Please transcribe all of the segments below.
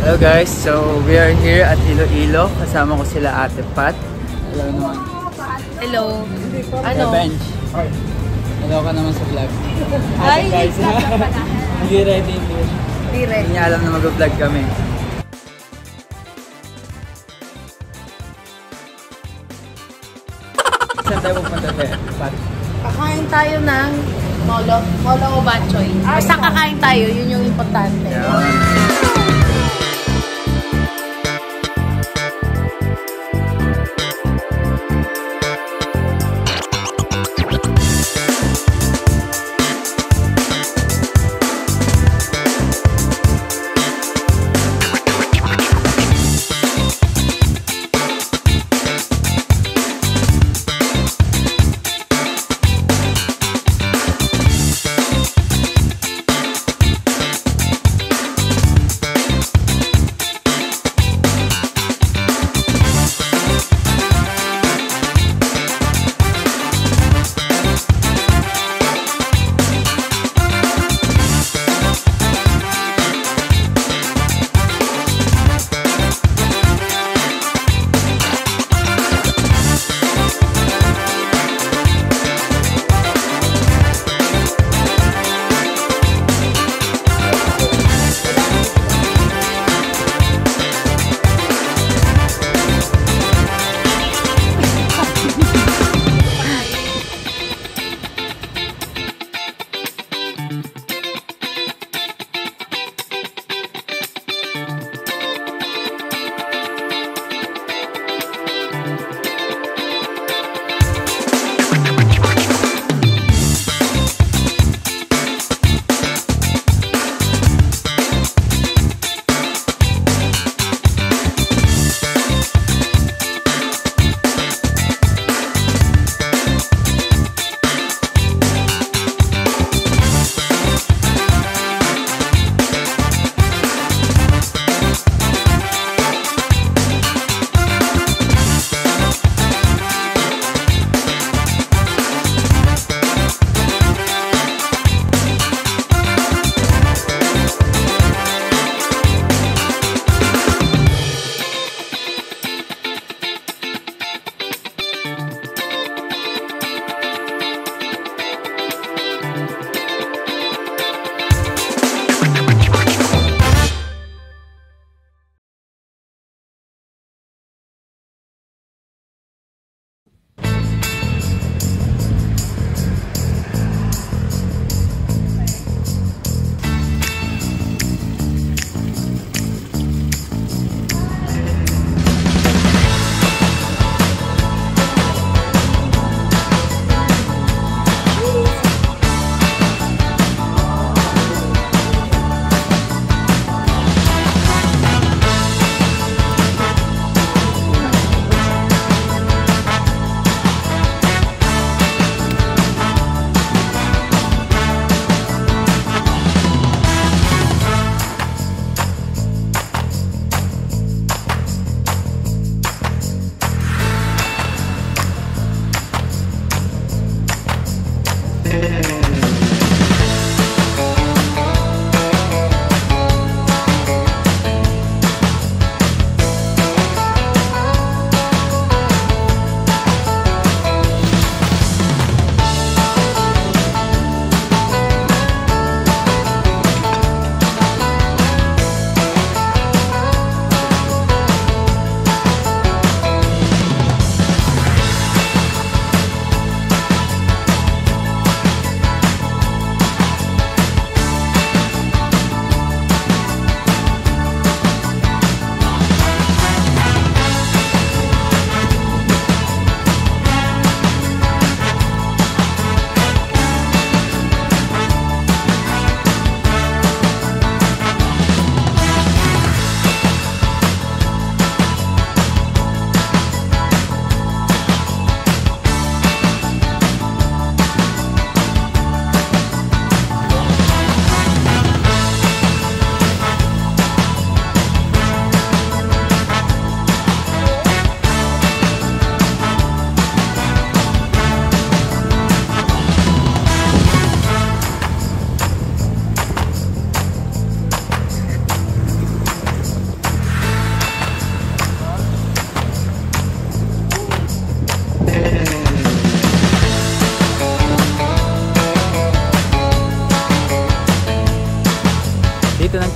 Hello guys, so we are here at Iloilo. Kasama ko sila Ate Pat. Hello naman. Hello. Ano? Revenge. Hello ka naman sa vlog. Ay, guys. Hindi ready. Hindi niya alam na mag-vlog kami. Saan tayo pupunta tayo, Pat? Kakain tayo ng molo o batchoy. Basta kakain tayo, yun yung importante. Yeah.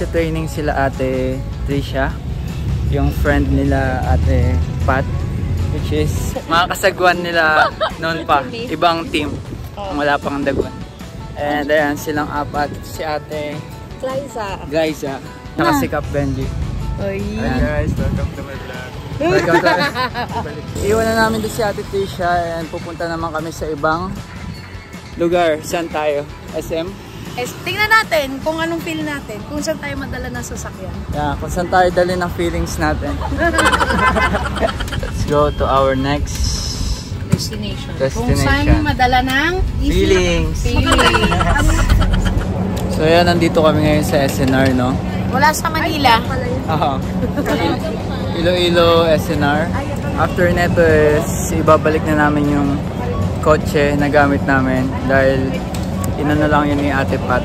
nagte-training sila Ate Trisha, yung friend nila Ate Pat, which is mga kasagwan nila noon pa, ibang team, wala pang Daguan. And ayan silang apat, si Ate Glyza, saka si Cap Benji. Oy. Ayan guys, welcome to my vlog. Welcome to Iwan na namin doon si Ate Trisha and pupunta naman kami sa ibang lugar. Saan tayo? SM? Tingnan natin kung anong feel natin, kung saan tayo madala ng sasakyan. Yeah, kung saan tayo dali ng feelings natin. Let's go to our next destination. Destination. Kung saan madala ng feelings. So yan, nandito kami ngayon sa SNR, no? Wala sa Manila. Oo. Iloilo SNR. After neto is ibabalik na namin yung kotse na gamit namin dahil inano lang yun ni Ate Pat.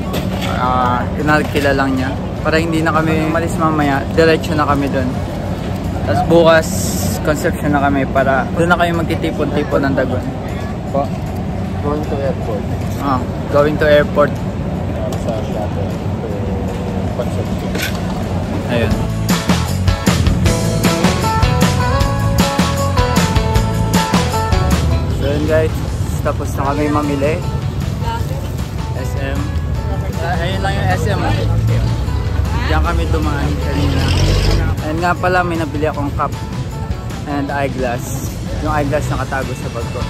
Pinalkila lang niya para hindi na kami malis mamaya, diretso na kami doon. Tapos bukas Conception na kami para doon na kayo magtitipon-tipon ng Daguan. Po? Going to airport. Going to airport. Sa shuttle to Conception. Ayun. So yun guys, tapos na kami mamili. SM. Ayun lang yung SM. Diyan kami dumaan kanina. And nga pala, may nabili akong cup and eyeglass. Yung eyeglass nakatago sa bag ko.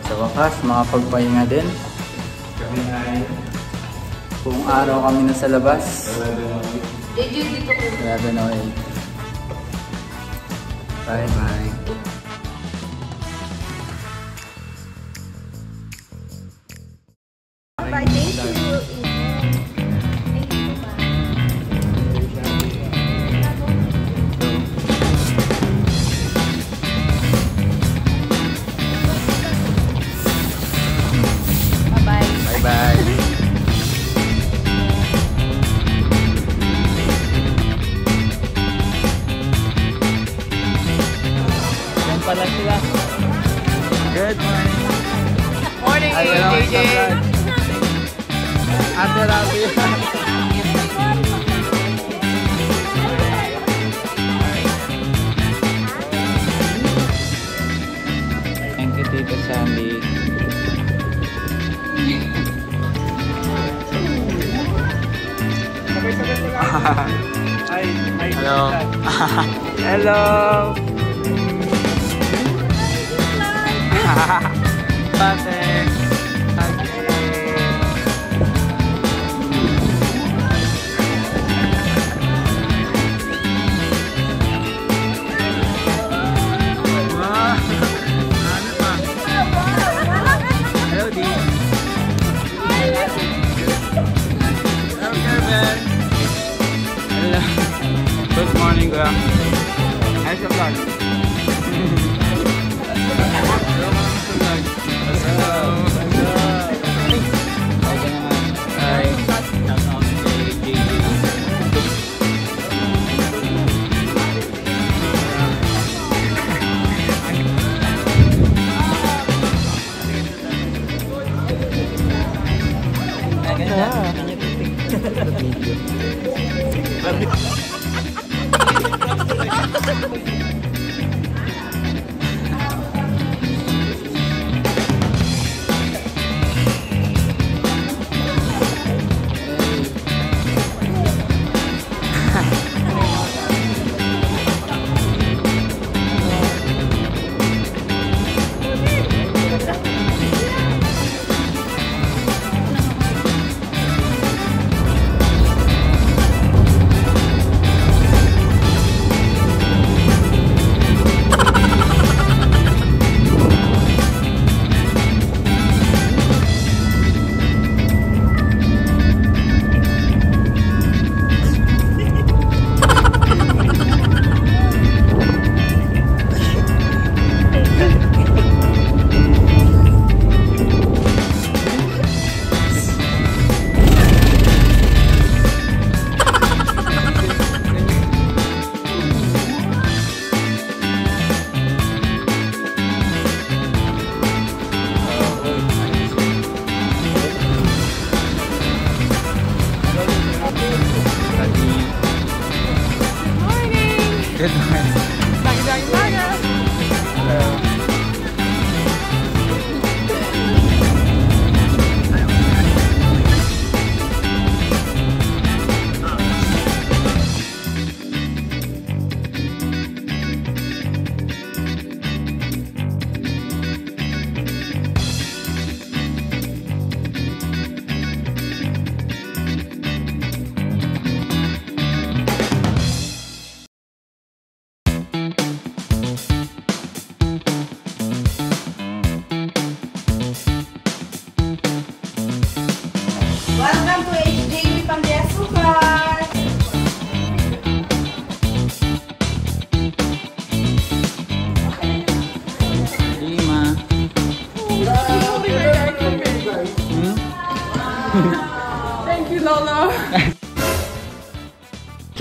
Sa wakas, makapagpahinga din. Kami ay buong araw kami na sa labas. 11:08. Bye-bye. Pala sila. Good morning. Morning, JJ. Ate Rabi. Thank you, Tito Sandy. Hello. Hello. Bakit? Hello, D. Hello, Kevin. Hello. Good morning, kuya. Ayos ka vlog. Hello, mga vlog. Hello.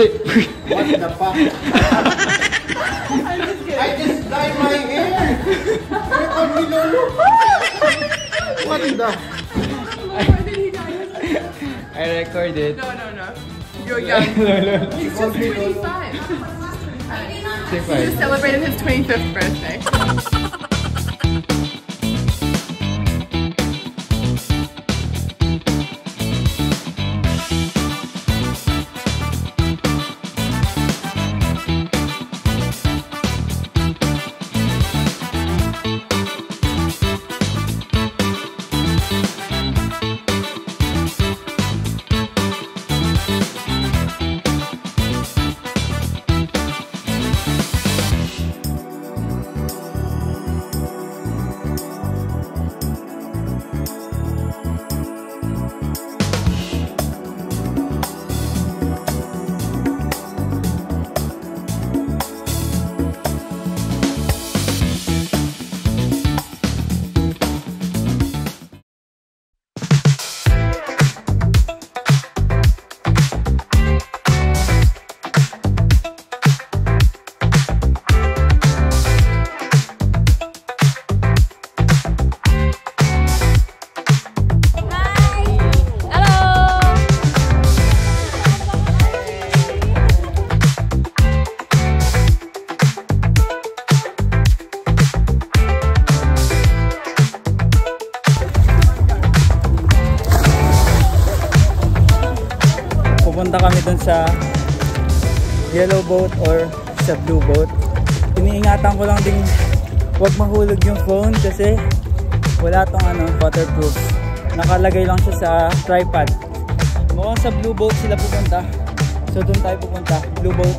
What the fuck? I just dyed my hair! Record me, Lolo! What the? I recorded. No. You're young. He's just 25. He just celebrated his 25th birthday. Pupunta kami dun sa yellow boat or sa blue boat. Iniingatan ko lang din huwag mahulog yung phone kasi wala tong waterproof. Nakalagay lang siya sa tripod. Mukhang sa blue boat sila pupunta. So dun tayo pupunta. Blue boat.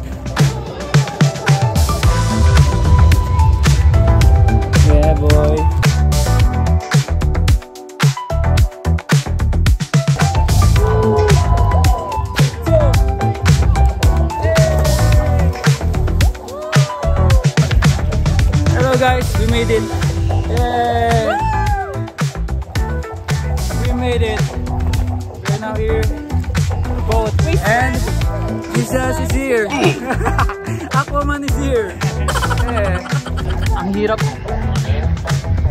Yeah boy. Guys, we made it. Yay! We made it. We're now here. Boat. And Jesus is here. Aquaman is here. Yeah. Ang hirap.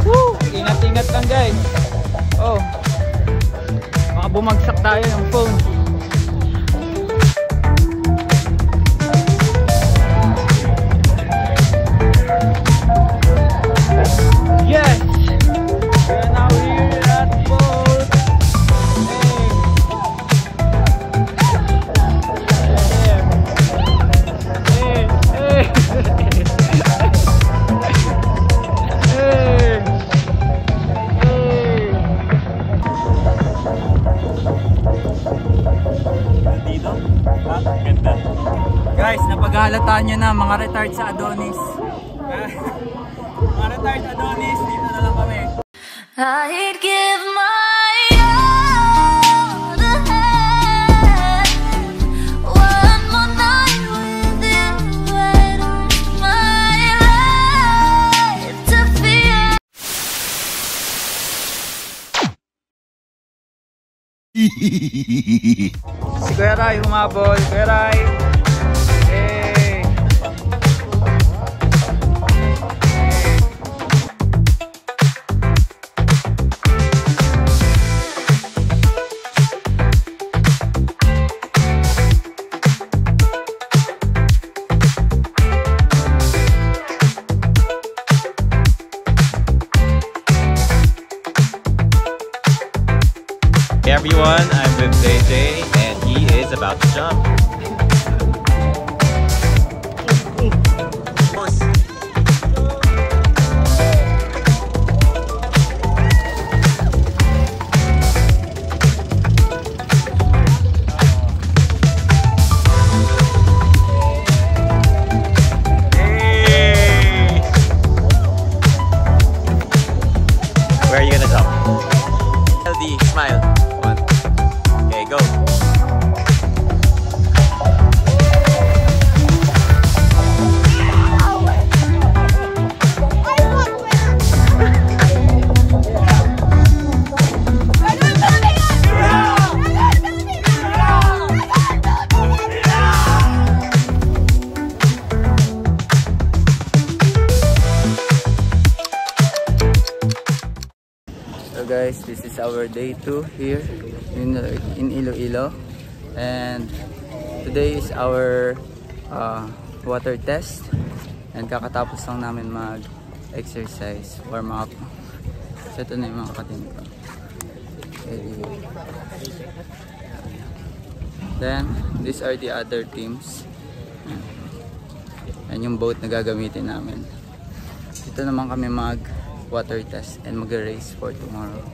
Woo! Ingat-ingat lang guys. Oh. Baka bumagsak tayo ng phone. Yes! We are now here at the boat. Hey! Hey! Hey! Dito? Ganda. Guys, napaghalataan nyo na mga retard sa Adonis. Mga retard Adonis, dito na lang kami. I'd give my all to have one more night with you. I'd risk my life to feel. Si Kuya Ray humabol. Kuya Ray. Hey. Hey everyone, I'm with JJ and he is about to jump. Hey! Where are you gonna jump? LD, smile. Okay, go. So guys, this is our day 2 here in Iloilo, and today is our water test, and kakatapos lang namin mag-exercise, warm up. So ito na yung mga kating ko. Then these are the other teams, and yung boat na gagamitin namin. Ito naman kami mag-water test and mag-race for tomorrow.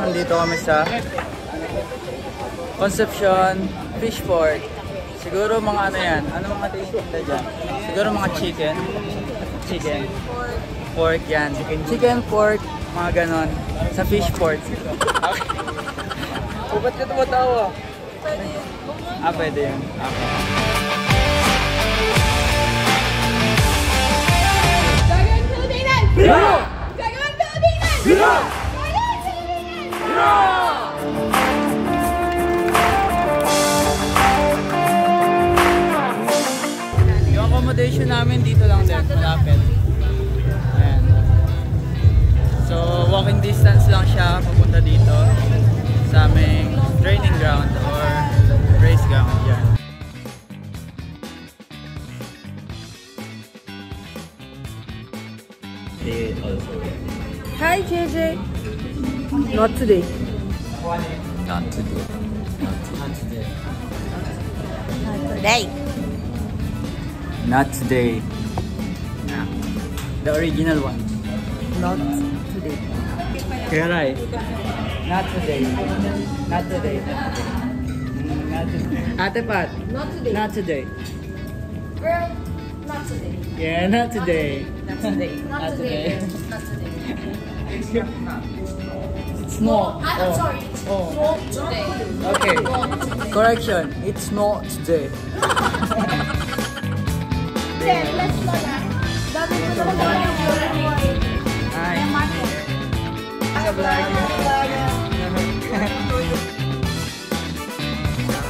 Nandito kami sa Concepcion Fish Port. Siguro mga ano yan? Ano mga tinitinda dyan? Siguro mga chicken. Pork yan. Chicken, pork, mga ganon. Sa Fish Port. O, ba't ka tumatawa? Pwede yun. Pwede yun. Okay. Dragon Pilipinas! Dragon Pilipinas! Yung accommodation namin dito lang din, malapit. Ayan. So walking distance lang siya papunta dito sa aming training ground or race ground yan. Hi, JJ. Not today. Not today. Not today. Yeah. The original one. Not today. Kaya right. Not today. Not today. Not today. Ate Pat. Not today. Not today. Girl, not today. Yeah, not today. Not today. Not today. Not today. It's not. I'm sorry. Oh. Not today. Okay. Correction. It's not today. Let's go na. Dami ko naman Hi. Sa vlog.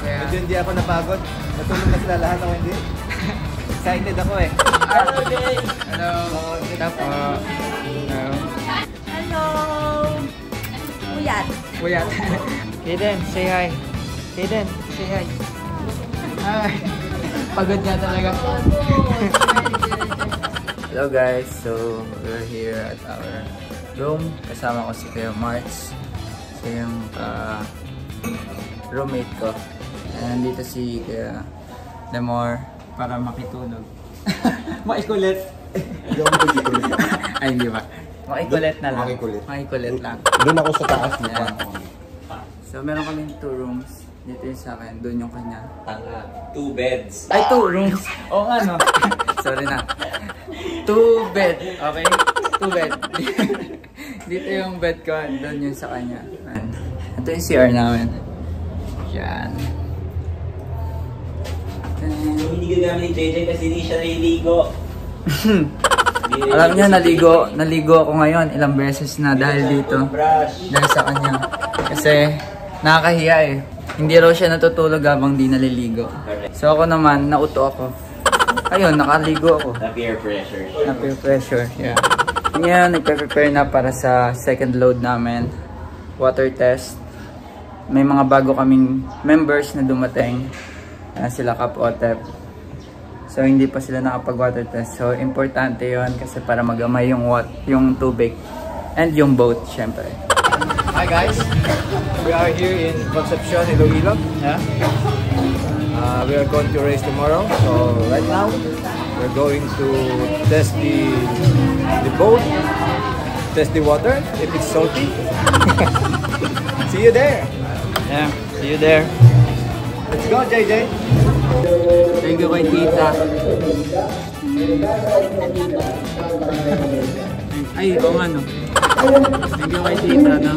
Medyo hindi ako napagod. Natulog na sila lahat, ako hindi. Excited ako eh. Hello. Ito po. Hello. Hello. Uyat. Uyat. Hayden, say hi. Hayden, say hi. Hi. Pagod nga talaga. Hello guys, so we're here at our room. Kasama ko si Kuya March. Siya yung roommate ko. And dito si Kuya Lemore para makitulog. Makikulit. Ay, hindi ba? Makikulit na lang. Makikulit lang. Doon ako sa taas. Ayan. So meron kaming 2 rooms. Dito yung sa akin, doon yung kanya. 2 beds. Ay, 2 rooms! Oo nga, no? Sorry na. 2 bed, okay? 2 bed. Dito yung bed ko, doon yung sa kanya. Ayan. Ito yung CR namin. Yan. Hindi gagamit ni JJ kasi hindi siya naliligo. Alam niya, naligo ako ngayon ilang beses na dahil dito. Dahil sa kanya. Kasi nakakahiya eh. Hindi raw siya natutulog habang di naliligo. So ako naman, nauto ako. Ayun, nakaligo ako. Na peer pressure. Na peer pressure, yeah. Ngayon, nagpe-prepare na para sa second load namin. Water test. May mga bago kaming members na dumating. Sila Kap Otep. So hindi pa sila nakapag-water test. So importante yon kasi para magamay yung tubig. And yung boat, syempre. Hi guys, we are here in Concepcion, Iloilo. Yeah? We are going to race tomorrow. So right now, we're going to test the boat Test the water if it's salty. See you there. Yeah, see you there. Let's go, JJ. Thank you kay tita. Ay, oo nga no. Thank you kay tita, no?